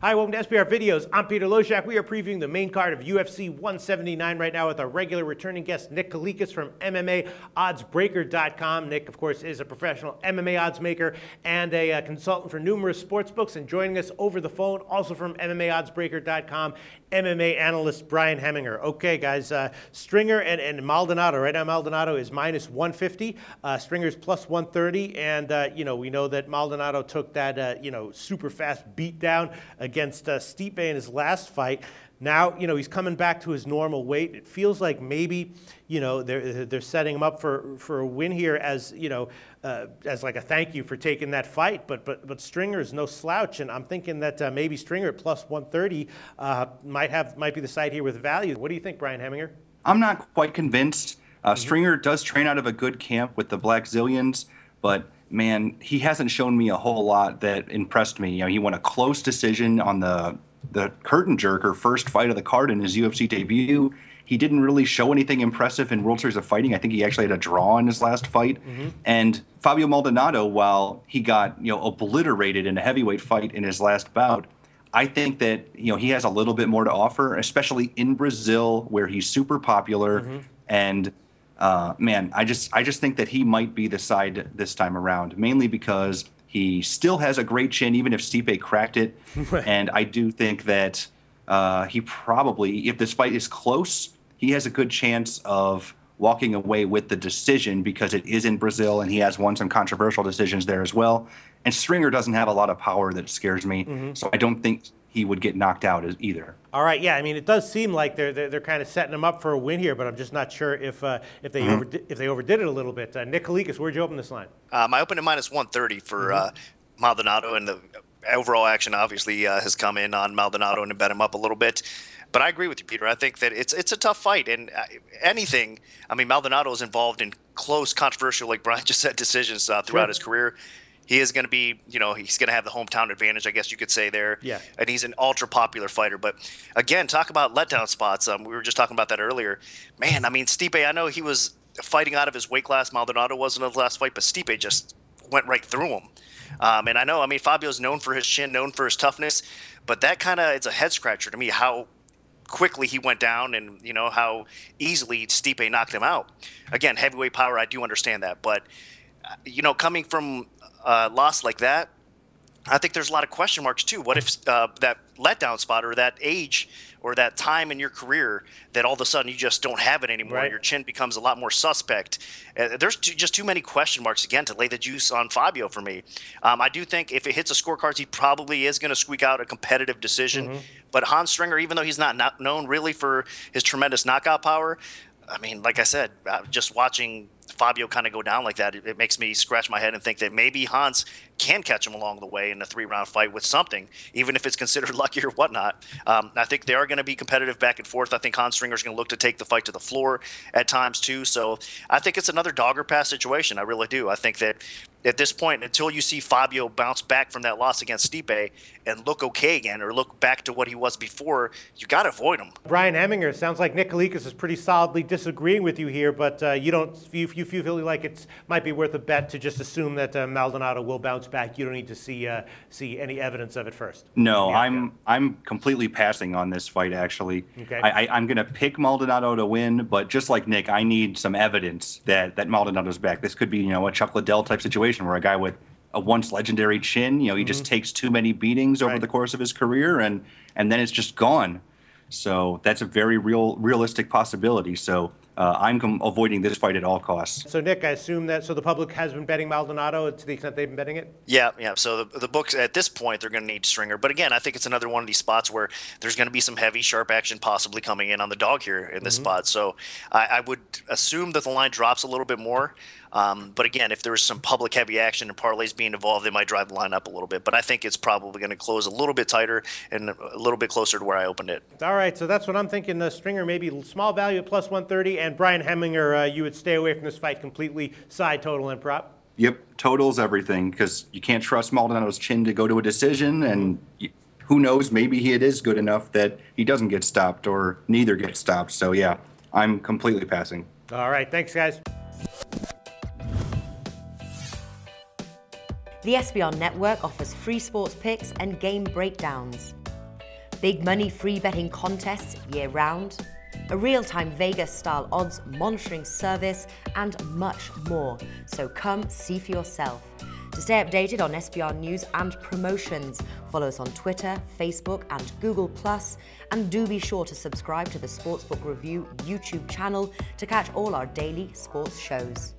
Hi, welcome to SBR Videos. I'm Peter Lojak. We are previewing the main card of UFC 179 right now with our regular returning guest, Nick Kalikas from MMAOddsBreaker.com. Nick, of course, is a professional MMA odds maker and a consultant for numerous sports books. And joining us over the phone, also from MMAOddsBreaker.com, MMA analyst Brian Heminger. Okay, guys, Stringer and Maldonado. Right now, Maldonado is minus 150. Stringer's plus 130. And, we know that Maldonado took that, super fast beat down against Stipe in his last fight. Now, he's coming back to his normal weight. It feels like maybe, they're setting him up for a win here as, as like a thank you for taking that fight. But Stringer is no slouch, and I'm thinking that maybe Stringer at plus 130 might be the side here with value. What do you think, Brian Heminger? I'm not quite convinced. Stringer does train out of a good camp with the Black Zillions, but man, he hasn't shown me a whole lot that impressed me. He won a close decision on the curtain jerker first fight of the card in his UFC debut. He didn't really show anything impressive in World Series of Fighting. I think he actually had a draw in his last fight. And Fabio Maldonado, while he got obliterated in a heavyweight fight in his last bout, I think that he has a little bit more to offer, especially in Brazil where he's super popular. And man, I just think that he might be the side this time around, mainly because he still has a great chin, even if Stipe cracked it. And I do think that he probably, if this fight is close, he has a good chance of walking away with the decision because it is in Brazil and he has won some controversial decisions there as well. And Stringer doesn't have a lot of power that scares me, so I don't think he would get knocked out either. All right, yeah, I mean, it does seem like they're kind of setting him up for a win here, but I'm just not sure if they overdid it a little bit. Nick Kalikas, where'd you open this line? I opened at minus 130 for Maldonado, and the overall action obviously has come in on Maldonado and bet him up a little bit. But I agree with you, Peter. I think that it's a tough fight, and Maldonado is involved in close, controversial, like Brian just said, decisions throughout his career. He is going to be, he's going to have the hometown advantage, I guess you could say there. Yeah. And he's an ultra popular fighter. But again, talk about letdown spots. We were just talking about that earlier. Man, Stipe, I know he was fighting out of his weight class. Maldonado wasn't in the last fight, but Stipe just went right through him. And I know, Fabio's known for his chin, known for his toughness, but that kind of, it's a head scratcher to me how quickly he went down and, how easily Stipe knocked him out. Again, heavyweight power, I do understand that. But, coming from loss like that, I think there's a lot of question marks too. What if that letdown spot or that age or that time in your career that all of a sudden you just don't have it anymore? Right. Your chin becomes a lot more suspect. There's just too many question marks, again, to lay the juice on Fabio for me. I do think if it hits the scorecards, he probably is going to squeak out a competitive decision. But Hans Stringer, even though he's not known really for his tremendous knockout power, like I said, just watching Fabio kind of go down like that, it makes me scratch my head and think that maybe Hans can catch him along the way in a 3-round fight with something, even if it's considered lucky or whatnot. I think they are going to be competitive back and forth. I think Hans Stringer is going to look to take the fight to the floor at times too. So I think it's another dog or pass situation. I really do. I think that at this point, until you see Fabio bounce back from that loss against Stipe and look okay again or look back to what he was before, you got to avoid him. Brian Heminger, sounds like Nick Kalikas is pretty solidly disagreeing with you here, but you feel like it might be worth a bet to just assume that Maldonado will bounce back. You don't need to see any evidence of it first. No, I'm completely passing on this fight, actually. Okay. I'm going to pick Maldonado to win, but just like Nick, I need some evidence that Maldonado's back. This could be, a Chuck Liddell type situation where a guy with a once legendary chin, he just takes too many beatings over the course of his career and then it's just gone. So that's a very realistic possibility. So I'm avoiding this fight at all costs. So Nick, I assume that the public has been betting Maldonado to the extent they've been betting it? Yeah. So the books at this point, they're going to need Stringer. But again, I think it's another one of these spots where there's going to be some heavy, sharp action possibly coming in on the dog here in this spot. So I would assume that the line drops a little bit more. But again, if there's some public heavy action and parlays being involved, they might drive the line up a little bit. But I think it's probably going to close a little bit tighter and a little bit closer to where I opened it. All right, so that's what I'm thinking. The Stringer maybe small value at plus 130, and Brian Heminger, you would stay away from this fight completely, side, total, and prop? Yep, total's everything because you can't trust Maldonado's chin to go to a decision, and who knows, maybe it is good enough that he doesn't get stopped or neither gets stopped. So yeah, I'm completely passing. All right, thanks guys. The SBR Network offers free sports picks and game breakdowns. big money free betting contests year-round, a real-time Vegas-style odds monitoring service, and much more. So come see for yourself. To stay updated on SBR news and promotions, follow us on Twitter, Facebook, and Google+, and do be sure to subscribe to the Sportsbook Review YouTube channel to catch all our daily sports shows.